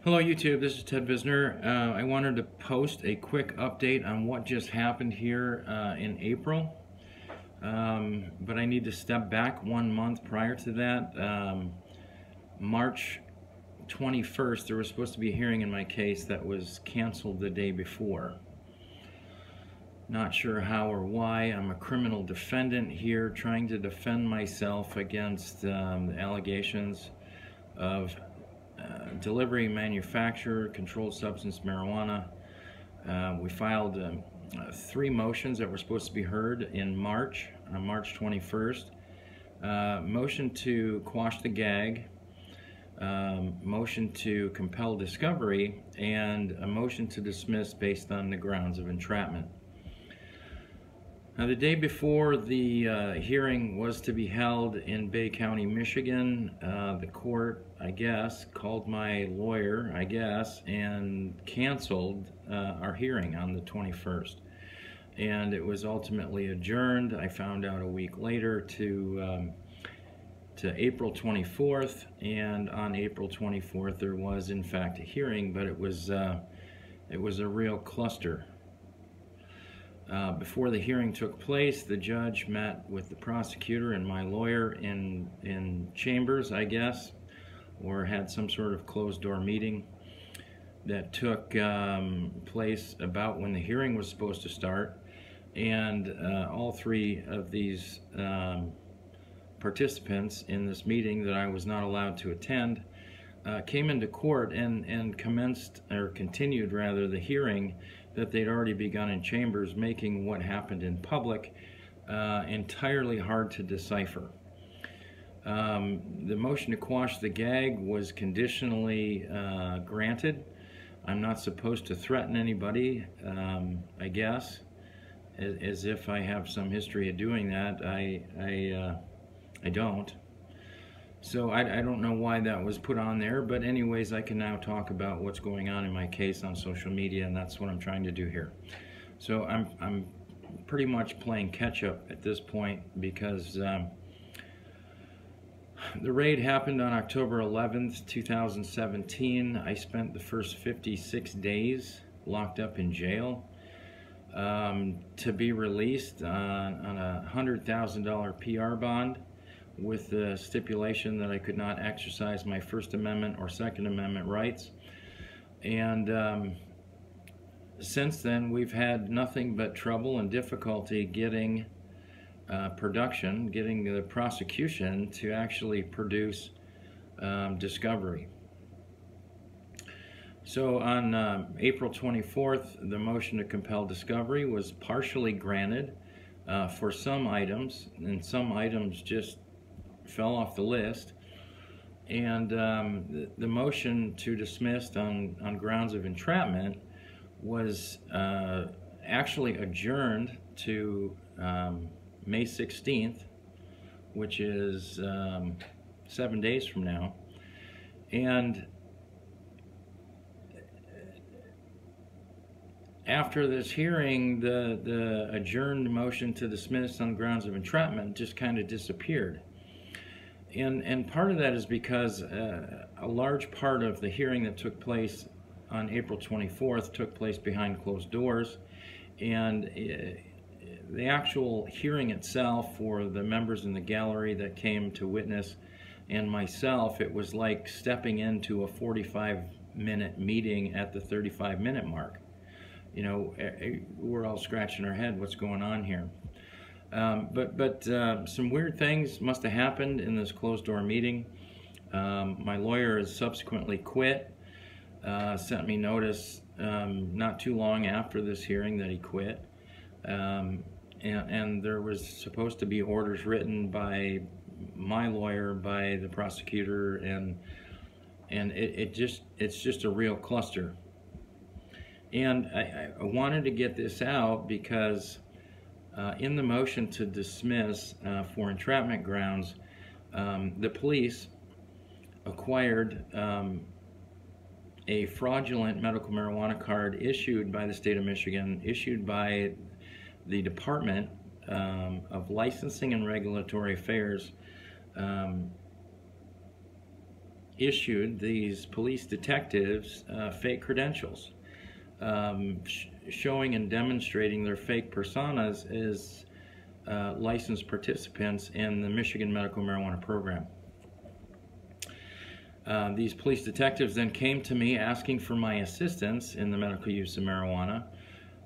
Hello YouTube, this is Ted Visner. I wanted to post a quick update on what just happened here in April, but I need to step back 1 month prior to that. March 21st, there was supposed to be a hearing in my case that was canceled the day before. Not sure how or why. I'm a criminal defendant here trying to defend myself against the allegations of delivery, manufacture, controlled substance marijuana. We filed 3 motions that were supposed to be heard in March, on March 21st. Motion to quash the gag, motion to compel discovery, and a motion to dismiss based on the grounds of entrapment. Now, the day before the hearing was to be held in Bay County, Michigan, the court, I guess, called my lawyer, I guess, and canceled our hearing on the 21st. And it was ultimately adjourned, I found out a week later, to April 24th. And on April 24th, there was, in fact, a hearing, but it was a real cluster. Before the hearing took place, the judge met with the prosecutor and my lawyer in chambers, I guess, or had some sort of closed-door meeting that took place about when the hearing was supposed to start. And all 3 of these participants in this meeting that I was not allowed to attend came into court and continued the hearing that they'd already begun in chambers, making what happened in public entirely hard to decipher. The motion to quash the gag was conditionally granted. I'm not supposed to threaten anybody, I guess, as if I have some history of doing that. I don't. So I don't know why that was put on there, but anyways, I can now talk about what's going on in my case on social media, and that's what I'm trying to do here. So I'm pretty much playing catch up at this point because the raid happened on October 11th, 2017. I spent the first 56 days locked up in jail to be released on a $100,000 PR bond, with the stipulation that I could not exercise my First Amendment or Second Amendment rights. And since then, we've had nothing but trouble and difficulty getting getting the prosecution to actually produce discovery. So on April 24th, the motion to compel discovery was partially granted for some items, and some items just fell off the list. And the motion to dismiss on grounds of entrapment was actually adjourned to May 16th, which is 7 days from now. And after this hearing, the adjourned motion to dismiss on grounds of entrapment just kind of disappeared. And part of that is because a large part of the hearing that took place on April 24th took place behind closed doors, and the actual hearing itself for the members in the gallery that came to witness and myself, it was like stepping into a 45-minute meeting at the 35-minute mark. You know, we're all scratching our head, what's going on here? But some weird things must have happened in this closed-door meeting. My lawyer has subsequently quit, sent me notice not too long after this hearing that he quit, and there was supposed to be orders written by my lawyer, by the prosecutor, and it's just a real cluster. And I wanted to get this out because in the motion to dismiss for entrapment grounds, the police acquired a fraudulent medical marijuana card issued by the state of Michigan, issued by the Department of Licensing and Regulatory Affairs, issued these police detectives fake credentials, showing and demonstrating their fake personas as licensed participants in the Michigan Medical Marijuana program. These police detectives then came to me asking for my assistance in the medical use of marijuana,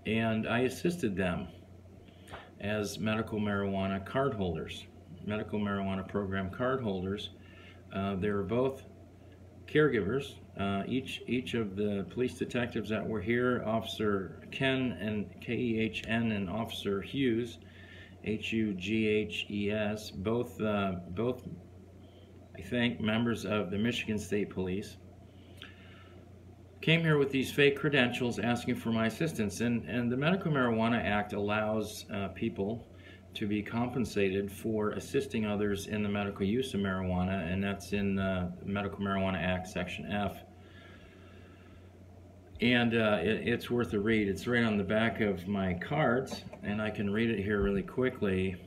and I assisted them as medical marijuana card holders, medical marijuana program card holders. They were both caregivers. Each of the police detectives that were here, Officer Ken and K-E-H-N and Officer Hughes, H-U-G-H-E-S, both I think members of the Michigan State Police, came here with these fake credentials asking for my assistance. And the Medical Marijuana Act allows people to be compensated for assisting others in the medical use of marijuana, and that's in the Medical Marijuana Act, Section F. And it's worth a read. It's right on the back of my cards, and I can read it here really quickly.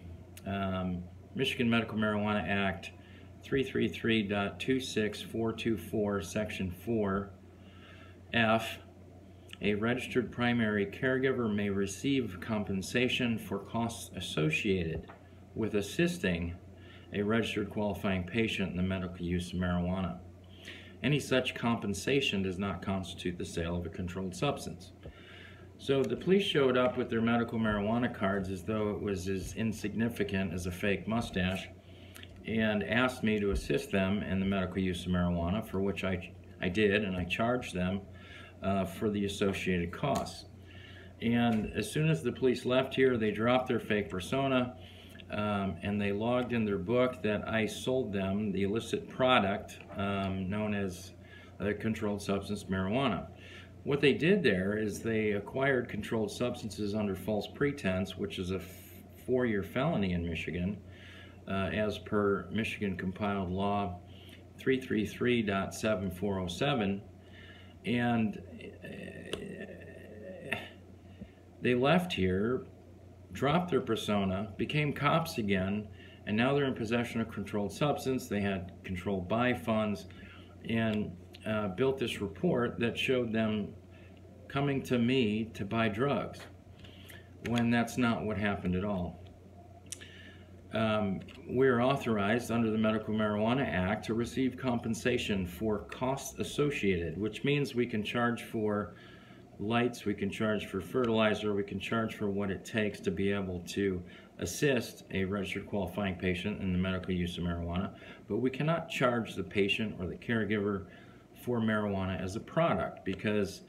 Michigan Medical Marijuana Act 333.26424, Section 4, F. A registered primary caregiver may receive compensation for costs associated with assisting a registered qualifying patient in the medical use of marijuana. Any such compensation does not constitute the sale of a controlled substance. So the police showed up with their medical marijuana cards as though it was as insignificant as a fake mustache, and asked me to assist them in the medical use of marijuana, for which I did, and I charged them for the associated costs. And as soon as the police left here, they dropped their fake persona, and they logged in their book that I sold them the illicit product known as controlled substance marijuana. What they did there is they acquired controlled substances under false pretense, which is a 4-year felony in Michigan, as per Michigan Compiled Law 333.7407, and they left here, dropped their persona, became cops again, and now they're in possession of controlled substance. They had controlled buy funds, and built this report that showed them coming to me to buy drugs, when that's not what happened at all. We're authorized under the Medical Marijuana Act to receive compensation for costs associated, which means we can charge for lights, we can charge for fertilizer, we can charge for what it takes to be able to assist a registered qualifying patient in the medical use of marijuana, but we cannot charge the patient or the caregiver for marijuana as a product, because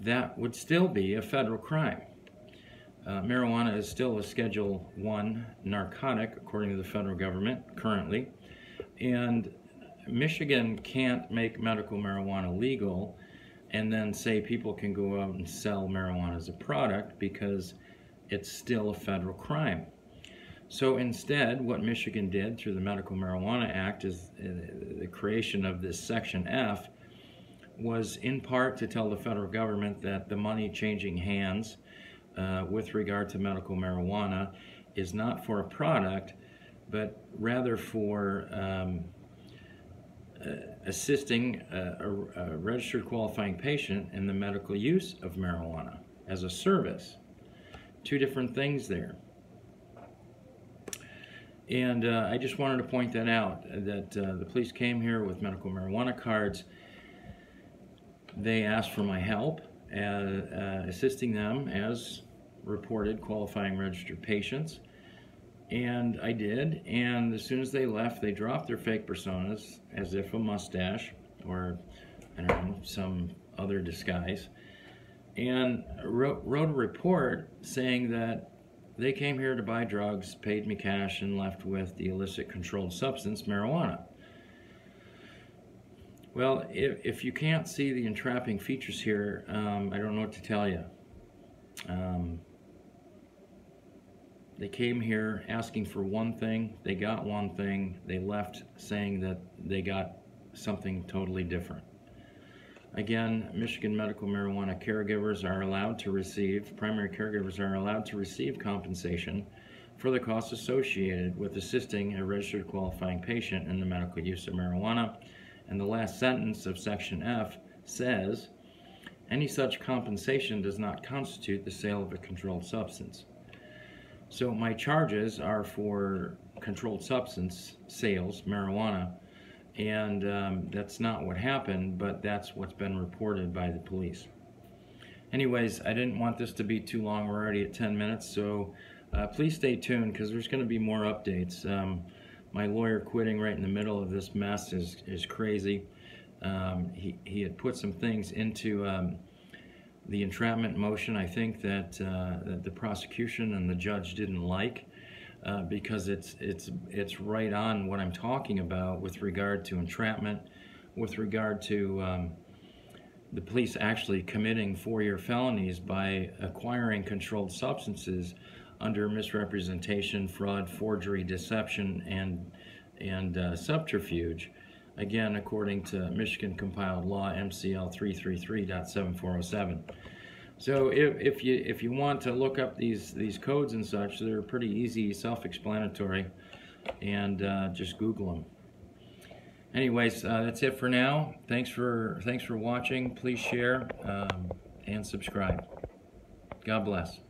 that would still be a federal crime. Marijuana is still a Schedule I narcotic, according to the federal government, currently. And Michigan can't make medical marijuana legal and then say people can go out and sell marijuana as a product, because it's still a federal crime. So instead, what Michigan did through the Medical Marijuana Act is the creation of this Section F was in part to tell the federal government that the money changing hands with regard to medical marijuana is not for a product, but rather for assisting a registered qualifying patient in the medical use of marijuana as a service. Two different things there. And I just wanted to point that out, that the police came here with medical marijuana cards. They asked for my help assisting them as reported qualifying registered patients, and I did. And as soon as they left, they dropped their fake personas as if a mustache or, I don't know, some other disguise, and wrote a report saying that they came here to buy drugs, paid me cash, and left with the illicit controlled substance marijuana. Well, if you can't see the entrapping features here, I don't know what to tell you. They came here asking for one thing, they got one thing, they left saying that they got something totally different. Again, Michigan Medical Marijuana caregivers are allowed to receive, primary caregivers are allowed to receive compensation for the costs associated with assisting a registered qualifying patient in the medical use of marijuana, And the last sentence of Section F says, any such compensation does not constitute the sale of a controlled substance. So my charges are for controlled substance sales, marijuana, and that's not what happened, but that's what's been reported by the police. Anyways, I didn't want this to be too long. We're already at 10 minutes, so please stay tuned because there's going to be more updates. My lawyer quitting right in the middle of this mess is crazy. He had put some things into the entrapment motion, I think, that the prosecution and the judge didn't like, because it's right on what I'm talking about with regard to entrapment, with regard to the police actually committing 4-year felonies by acquiring controlled substances under misrepresentation, fraud, forgery, deception, and subterfuge. Again, according to Michigan compiled law MCL 333.7407. So if you want to look up these codes and such, they're pretty easy, self-explanatory, and just Google them. Anyways, that's it for now. Thanks for watching. Please share and subscribe. God bless.